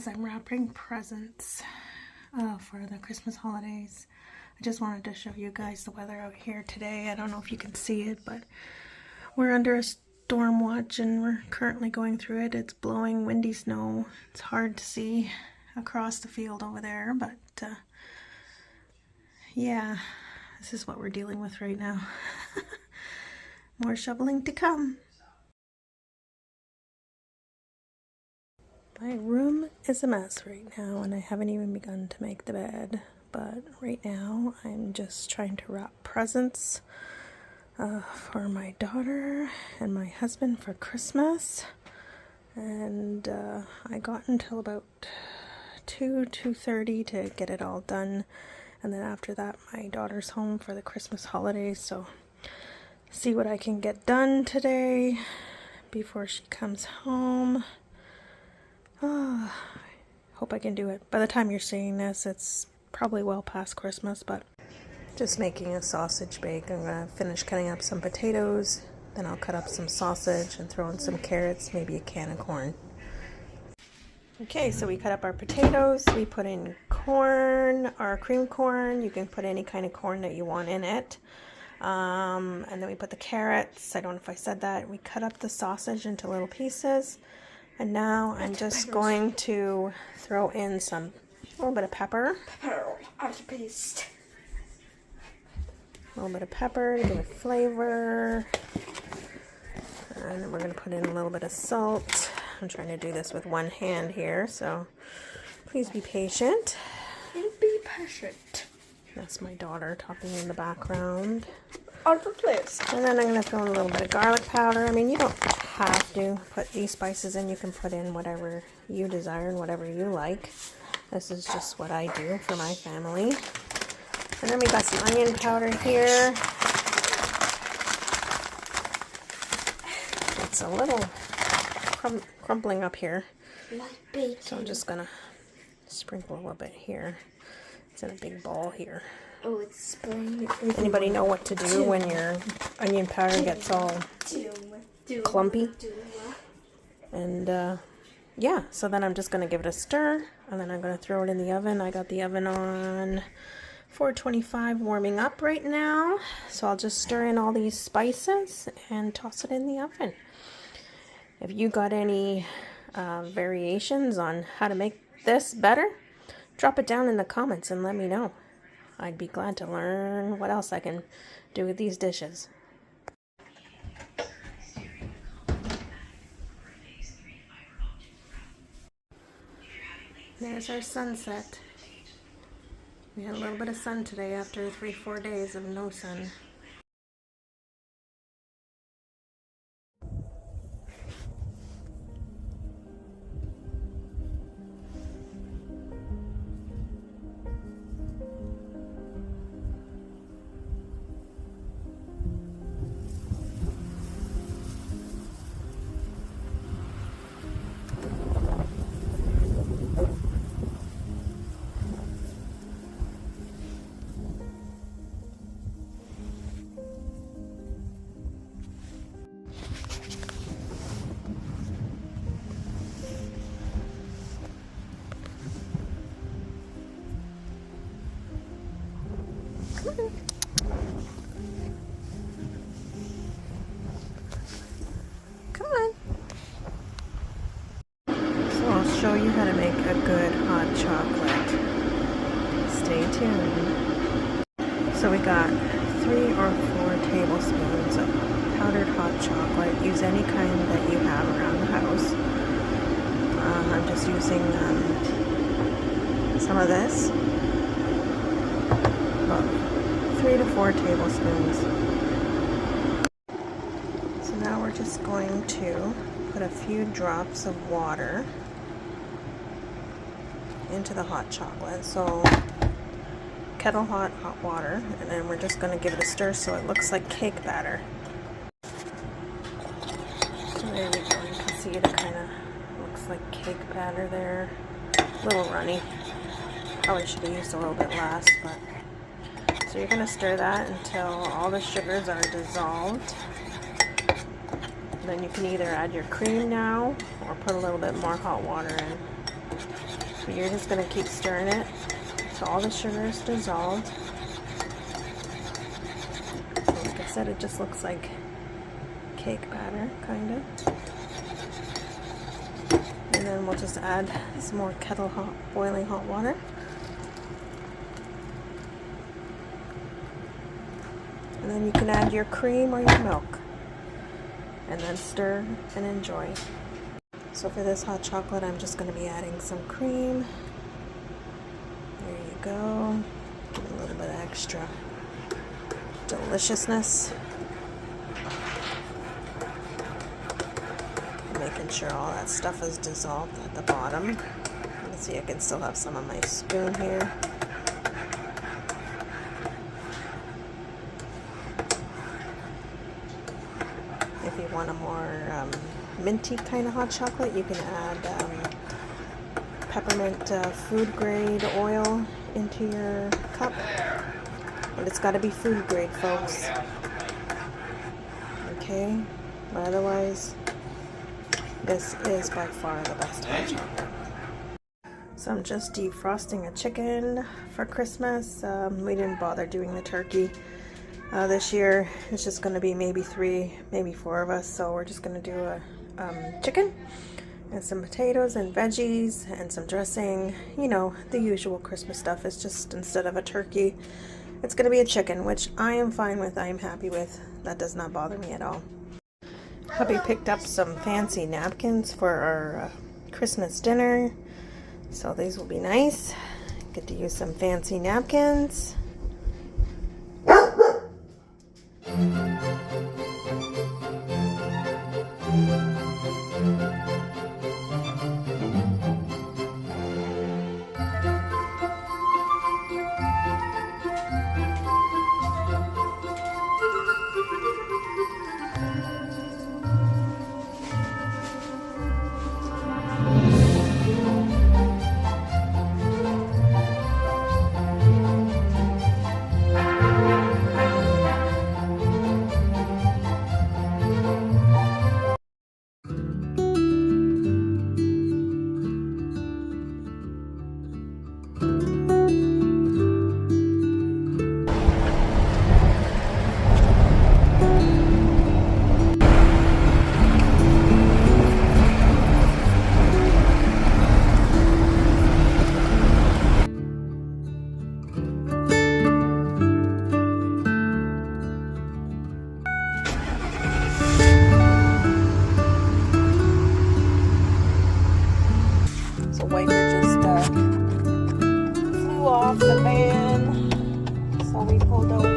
as I'm wrapping presents for the Christmas holidays. I just wanted to show you guys the weather out here today. I don't know if you can see it, but we're under a storm watch and we're currently going through it. It's blowing windy snow. It's hard to see across the field over there, but yeah, this is what we're dealing with right now. More shoveling to come. My room is a mess right now and I haven't even begun to make the bed, but right now I'm just trying to wrap presents for my daughter and my husband for Christmas, and I got until about 2:30 to get it all done, and then after that my daughter's home for the Christmas holidays, so see what I can get done today before she comes home. Oh, I hope I can do it. By the time you're seeing this, it's probably well past Christmas, but just making a sausage bake. I'm going to finish cutting up some potatoes, then I'll cut up some sausage and throw in some carrots, maybe a can of corn. Okay, so we cut up our potatoes, we put in corn, or cream corn. You can put any kind of corn that you want in it. And then we put the carrots. I don't know if I said that. We cut up the sausage into little pieces. And now I'm just going to throw in a little bit of pepper. A little bit of pepper to give it flavor. And then we're going to put in a little bit of salt. I'm trying to do this with one hand here, so please be patient. Be patient. That's my daughter talking in the background. Out of place. And then I'm going to throw in a little bit of garlic powder. I mean, you don't have to put these spices in. You can put in whatever you desire and whatever you like. This is just what I do for my family. And then we got some onion powder here. It's a little crumpling up here. So I'm just going to sprinkle a little bit here. It's in a big ball here. Oh, it's spraying. Anybody know what to do when your onion powder gets all clumpy? And yeah, so then I'm just going to give it a stir, and then I'm going to throw it in the oven. I got the oven on 425 warming up right now, so I'll just stir in all these spices and toss it in the oven. If you got any variations on how to make this better, drop it down in the comments and let me know. I'd be glad to learn what else I can do with these dishes. There's our sunset. We had a little bit of sun today after 3-4 days of no sun. Come on. So I'll show you how to make a good hot chocolate. Stay tuned. So we got 3 or 4 tablespoons of powdered hot chocolate. Use any kind that you have around the house. I'm just using some of this. About 3 to 4 tablespoons. So now we're just going to put a few drops of water into the hot chocolate. So kettle hot water, and then we're just going to give it a stir so it looks like cake batter. So there we go. You can see it kind of looks like cake batter there. A little runny. Probably should have used a little bit less, but so you're going to stir that until all the sugars are dissolved. Then you can either add your cream now or put a little bit more hot water in. So you're just going to keep stirring it so all the sugar is dissolved. Like I said, it just looks like cake batter, kind of. And then we'll just add some more kettle hot, boiling hot water. And then you can add your cream or your milk. And then stir and enjoy. So for this hot chocolate, I'm just going to be adding some cream. There you go. Give it a little bit of extra deliciousness. Making sure all that stuff is dissolved at the bottom. You can see I can still have some on my spoon here. If you want a more minty kind of hot chocolate, you can add peppermint food grade oil into your cup. But it's got to be food grade, folks. Okay? But otherwise, this is by far the best hot chocolate. So I'm just defrosting a chicken for Christmas. We didn't bother doing the turkey this year. It's just going to be maybe 3, maybe 4 of us. So we're just going to do a chicken and some potatoes and veggies and some dressing. You know, the usual Christmas stuff. It's just instead of a turkey, it's going to be a chicken, which I am fine with. I am happy with. That does not bother me at all. Hubby picked up some fancy napkins for our Christmas dinner. So these will be nice. Get to use some fancy napkins. Wiper just flew off the van, so we pulled over